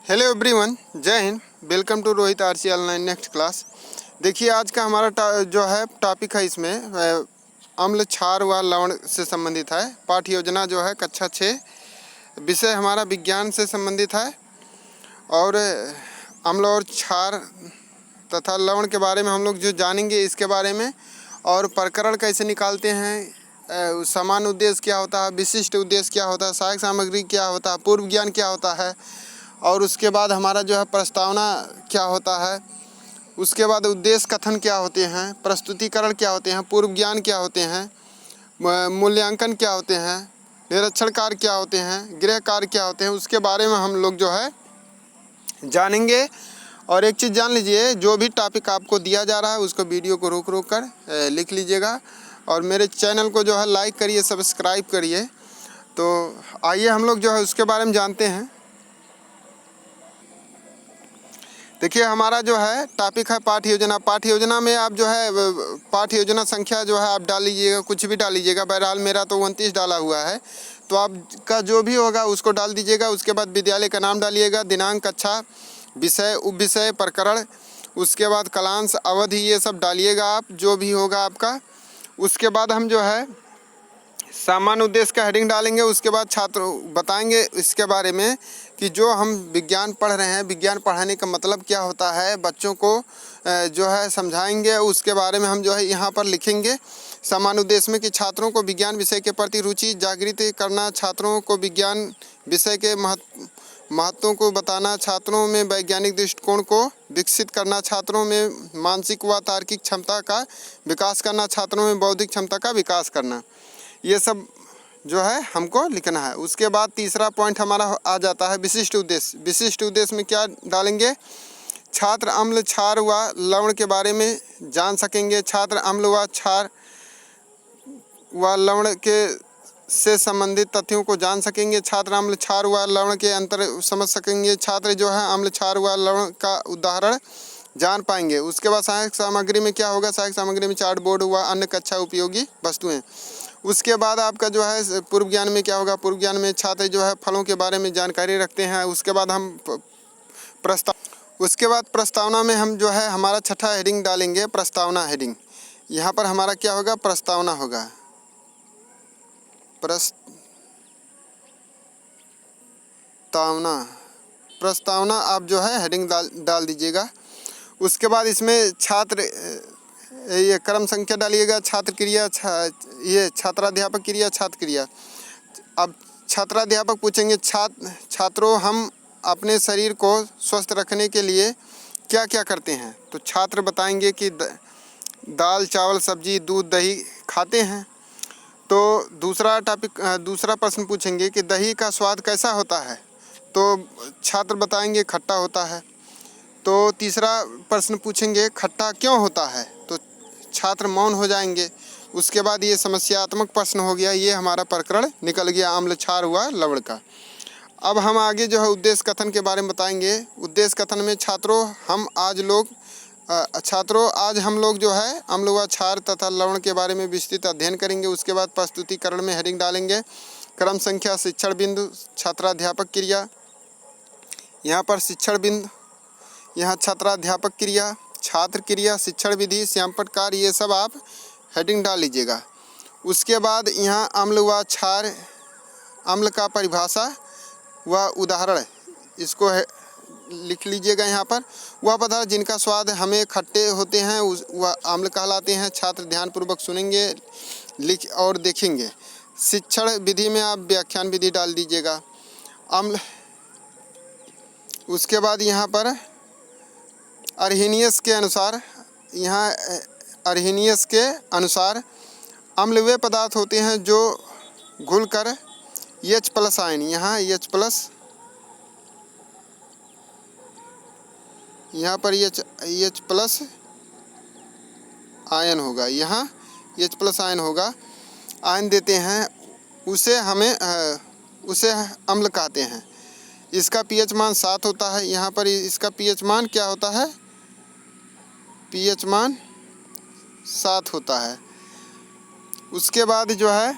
Hello everyone, जय Hind. Welcome to Rohit RC online next class. देखिए आज का हमारा जो है टॉपिक है इसमें अम्ल क्षार व लवण से संबंधित है। पाठ्य योजना जो है कक्षा 6, विषय हमारा विज्ञान से संबंधित है और अम्ल और क्षार तथा लवण के बारे में हम लोग जो जानेंगे इसके बारे में, और प्रकरण कैसे निकालते हैं, सामान्य उद्देश्य क्या होता है, विशिष्ट उद्देश्य क्या होता है, सहायक सामग्री क्या होता है, पूर्व ज्ञान क्या होता है, और उसके बाद हमारा जो है प्रस्तावना क्या होता है, उसके बाद उद्देश्य कथन क्या होते हैं, प्रस्तुतिकरण क्या होते हैं, पूर्व ज्ञान क्या होते हैं, मूल्यांकन क्या होते हैं, निरीक्षण कार्य क्या होते हैं, गृह कार्य क्या होते हैं, उसके बारे में हम लोग जो है जानेंगे। और एक चीज़ जान लीजिए, जो भी टॉपिक आपको दिया जा रहा है उसको वीडियो को रोक रोक कर लिख लीजिएगा और मेरे चैनल को जो है लाइक करिए, सब्सक्राइब करिए। तो आइए हम लोग जो है उसके बारे में जानते हैं। देखिए हमारा जो है टॉपिक है पाठ्य योजना। पाठ्य योजना में आप जो है पाठ्य योजना संख्या जो है आप डाल लीजिएगा, कुछ भी डाल लीजिएगा। बहरहाल मेरा तो 29 डाला हुआ है, तो आपका जो भी होगा उसको डाल दीजिएगा। उसके बाद विद्यालय का नाम डालिएगा, दिनांक, कक्षा, विषय, उपविषय, प्रकरण, उसके बाद कालांश, अवधि, ये सब डालिएगा आप, जो भी होगा आपका। उसके बाद हम जो है सामान्य उद्देश्य का हेडिंग डालेंगे। उसके बाद छात्र बताएंगे इसके बारे में कि जो हम विज्ञान पढ़ रहे हैं, विज्ञान पढ़ाने का मतलब क्या होता है, बच्चों को जो है समझाएंगे। उसके बारे में हम जो है यहाँ पर लिखेंगे सामान्य उद्देश्य में कि छात्रों को विज्ञान विषय के प्रति रुचि जागृत करना, छात्रों को विज्ञान विषय के महत्वों को बताना, छात्रों में वैज्ञानिक दृष्टिकोण को विकसित करना, छात्रों में मानसिक व तार्किक क्षमता का विकास करना, छात्रों में बौद्धिक क्षमता का विकास करना। ये सब जो है हमको लिखना है। उसके बाद तीसरा पॉइंट हमारा आ जाता है विशिष्ट उद्देश्य। विशिष्ट उद्देश्य में क्या डालेंगे, छात्र अम्ल, क्षार व लवण के बारे में जान सकेंगे। छात्र अम्ल व क्षार व लवण के से संबंधित तथ्यों को जान सकेंगे। छात्र अम्ल, क्षार व लवण के अंतर समझ सकेंगे। छात्र जो है अम्ल, क्षार व लवण का उदाहरण जान पाएंगे। उसके बाद सहायक सामग्री में क्या होगा, सहायक सामग्री में चार्ट बोर्ड व अन्य कक्षा उपयोगी वस्तुएं। उसके बाद आपका जो है पूर्व ज्ञान में क्या होगा, पूर्व ज्ञान में छात्र जो है फलों के बारे में जानकारी रखते हैं। उसके बाद हम प्रस्तावना में हम जो है हमारा छठा हेडिंग डालेंगे, प्रस्तावना हेडिंग। यहाँ पर हमारा क्या होगा, प्रस्तावना होगा। प्रस्तावना आप जो है हेडिंग डाल दीजिएगा। उसके बाद इसमें छात्र ये क्रम संख्या डालिएगा, छात्र क्रिया, ये छात्राध्यापक क्रिया, छात्र क्रिया। अब छात्राध्यापक पूछेंगे छात्रों हम अपने शरीर को स्वस्थ रखने के लिए क्या क्या करते हैं, तो छात्र बताएंगे कि दाल, चावल, सब्जी, दूध, दही खाते हैं। तो दूसरा प्रश्न पूछेंगे कि दही का स्वाद कैसा होता है, तो छात्र बताएंगे खट्टा होता है। तो तीसरा प्रश्न पूछेंगे खट्टा क्यों होता है, तो छात्र मौन हो जाएंगे। उसके बाद ये समस्यात्मक प्रश्न हो गया, ये हमारा प्रकरण निकल गया अम्ल, क्षार हुआ लवण का। अब हम आगे जो है उद्देश्य कथन के बारे में बताएंगे। उद्देश्य कथन में छात्रों आज हम लोग जो है अम्ल व क्षार तथा लवण के बारे में विस्तृत अध्ययन करेंगे। उसके बाद प्रस्तुतिकरण में हेडिंग डालेंगे, क्रम संख्या, शिक्षण बिंदु, छात्राध्यापक क्रिया, यहाँ पर शिक्षण बिंदु, यहाँ छात्राध्यापक क्रिया, छात्र क्रिया, शिक्षण विधि, श्यामपट्ट कार्य, ये सब आप हेडिंग डाल लीजिएगा। उसके बाद यहाँ अम्ल व क्षार, अम्ल का परिभाषा व उदाहरण, इसको लिख लीजिएगा। यहाँ पर वह पदार्थ जिनका स्वाद हमें खट्टे होते हैं वह अम्ल कहलाते हैं। छात्र ध्यानपूर्वक सुनेंगे, लिख और देखेंगे। शिक्षण विधि में आप व्याख्यान विधि डाल दीजिएगा। अम्ल, उसके बाद यहाँ पर अर्हिनियस के अनुसार, यहाँ अर्हिनियस के अनुसार अम्ल वे पदार्थ होते हैं जो घुलकर H+ आयन, यहाँ H+, यहाँ पर H+ आयन होगा, यहाँ H+ आयन होगा, आयन देते हैं, उसे अम्ल कहते हैं। इसका pH मान 7 होता है। यहाँ पर इसका pH मान क्या होता है, pH मान 7 होता है। उसके बाद जो है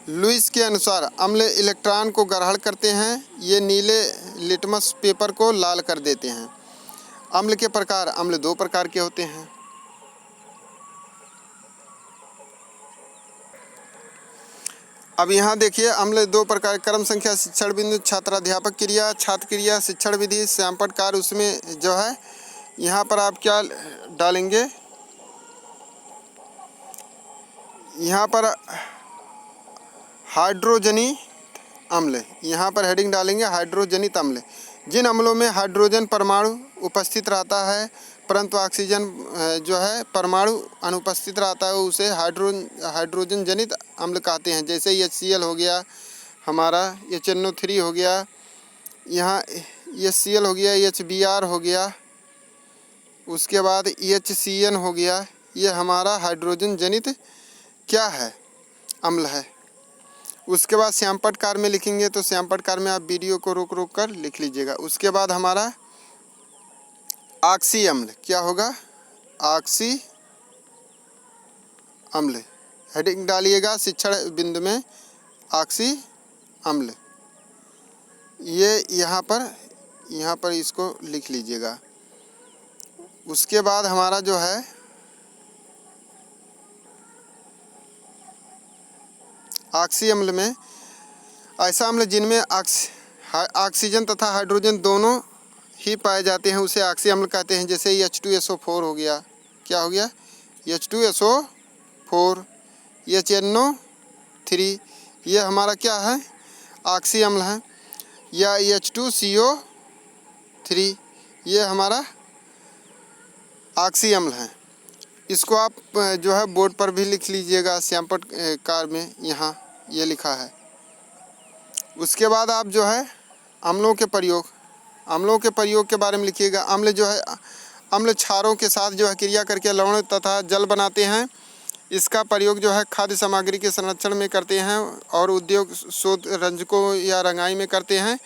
लुईस के अनुसार अम्ल इलेक्ट्रॉन को ग्रहण करते हैं, ये नीले लिटमस पेपर को लाल कर देते हैं। अम्ल के प्रकार, अम्ल दो प्रकार के होते हैं। अब यहाँ देखिए अम्ल दो प्रकार, क्रम संख्या, शिक्षण बिंदु, छात्राध्यापक क्रिया, छात्र क्रिया, शिक्षण विधि, सैंपट कार्य। उसमें जो है यहाँ पर आप क्या डालेंगे, यहाँ पर हाइड्रोजनी अम्ल, यहाँ पर हेडिंग डालेंगे हाइड्रोजनित अम्ल। जिन अम्लों में हाइड्रोजन परमाणु उपस्थित रहता है परंतु ऑक्सीजन जो है परमाणु अनुपस्थित रहता है, उसे हाइड्रोजन जनित अम्ल कहते हैं। जैसे HCl हो गया, हमारा HNO3 हो गया, यहाँ HCl हो गया, HBr हो गया, उसके बाद HCN हो गया। ये हमारा हाइड्रोजन जनित क्या है, अम्ल है। उसके बाद सैंपट कार्य में लिखेंगे तो सैंपट कार्य में आप वीडियो को रोक रोक कर लिख लीजिएगा। उसके बाद हमारा ऑक्सी अम्ल क्या होगा, ऑक्सी अम्ल, हेडिंग डालिएगा शिक्षण बिंदु में ऑक्सी अम्ल। ये यहाँ पर इसको लिख लीजिएगा। उसके बाद हमारा जो है ऑक्सी अम्ल में ऐसा अम्ल जिनमें ऑक्सीजन तथा हाइड्रोजन दोनों ही पाए जाते हैं उसे ऑक्सी अम्ल कहते हैं। जैसे H2SO4 हो गया, क्या हो गया, H2SO4, HNO3, ये हमारा क्या है, ऑक्सी अम्ल है। या H2CO3, ये हमारा ऑक्सी अम्ल है। इसको आप जो है बोर्ड पर भी लिख लीजिएगा, सैंपट कार्य में यहाँ ये लिखा है। उसके बाद आप जो है अम्लों के प्रयोग के बारे में लिखिएगा। अम्ल जो है अम्ल क्षारों के साथ जो है क्रिया करके लवण तथा जल बनाते हैं। इसका प्रयोग जो है खाद्य सामग्री के संरक्षण में करते हैं और उद्योग शोध रंजकों या रंगाई में करते हैं।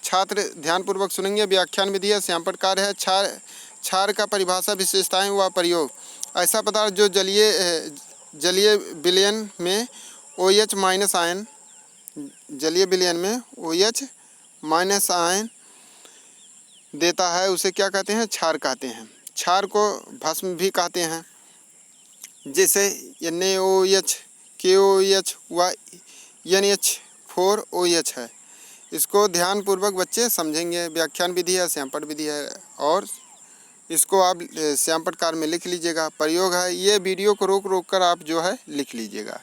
छात्र ध्यानपूर्वक सुनेंगे। व्याख्यान विधि है, सैंपट कार्य है। क्षार का परिभाषा, विशेषताएं व प्रयोग। ऐसा पदार्थ जो जलीय विलयन में OH- आयन, जलीय विलयन में OH- आयन देता है उसे क्या कहते हैं, क्षार कहते हैं। क्षार को भस्म भी कहते हैं। जैसे NaOH, KOH व NH4OH है। इसको ध्यानपूर्वक बच्चे समझेंगे। व्याख्यान विधि है, सैंपट विधि है और इसको आप सैंपट कार्य में लिख लीजिएगा। प्रयोग है, ये वीडियो को रोक रोक कर आप जो है लिख लीजिएगा।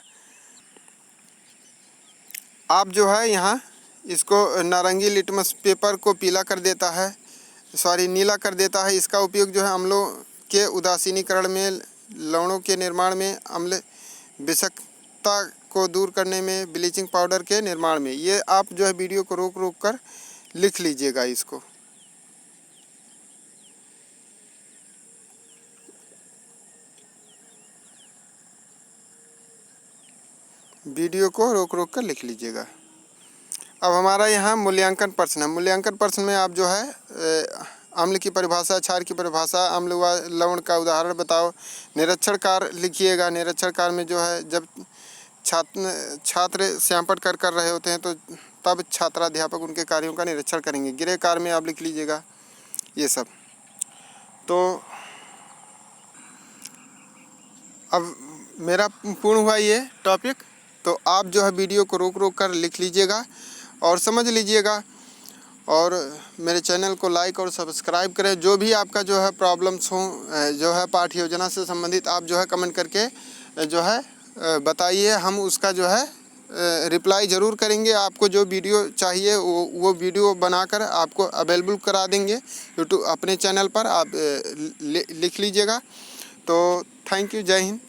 आप जो है यहाँ इसको नारंगी लिटमस पेपर को पीला कर देता है, नीला कर देता है। इसका उपयोग जो है अम्लों के उदासीनीकरण में, लवणों के निर्माण में, अम्ल विषाक्तता को दूर करने में, ब्लीचिंग पाउडर के निर्माण में। ये आप जो है वीडियो को रोक रोक कर लिख लीजिएगा। इसको वीडियो को रोक रोक कर लिख लीजिएगा। अब हमारा यहाँ मूल्यांकन प्रश्न है। मूल्यांकन प्रश्न में आप जो है अम्ल की परिभाषा, क्षार की परिभाषा, अम्ल व लवण का उदाहरण बताओ। निरीक्षण कार्य लिखिएगा। निरीक्षण कार्य में जो है जब छात्र सैंपट कर रहे होते हैं तो तब छात्राध्यापक उनके कार्यों का निरीक्षण करेंगे। गृह कार्य में आप लिख लीजिएगा ये सब। तो अब मेरा पूर्ण हुआ ये टॉपिक। तो आप जो है वीडियो को रोक रोक कर लिख लीजिएगा और समझ लीजिएगा और मेरे चैनल को लाइक और सब्सक्राइब करें। जो भी आपका जो है प्रॉब्लम्स हों जो है पाठ्य योजना से संबंधित, आप जो है कमेंट करके जो है बताइए। हम उसका जो है रिप्लाई ज़रूर करेंगे। आपको जो वीडियो चाहिए वो वीडियो बनाकर आपको अवेलेबल करा देंगे यूट्यूब अपने चैनल पर। आप लिख लीजिएगा। तो थैंक यू, जय हिंद।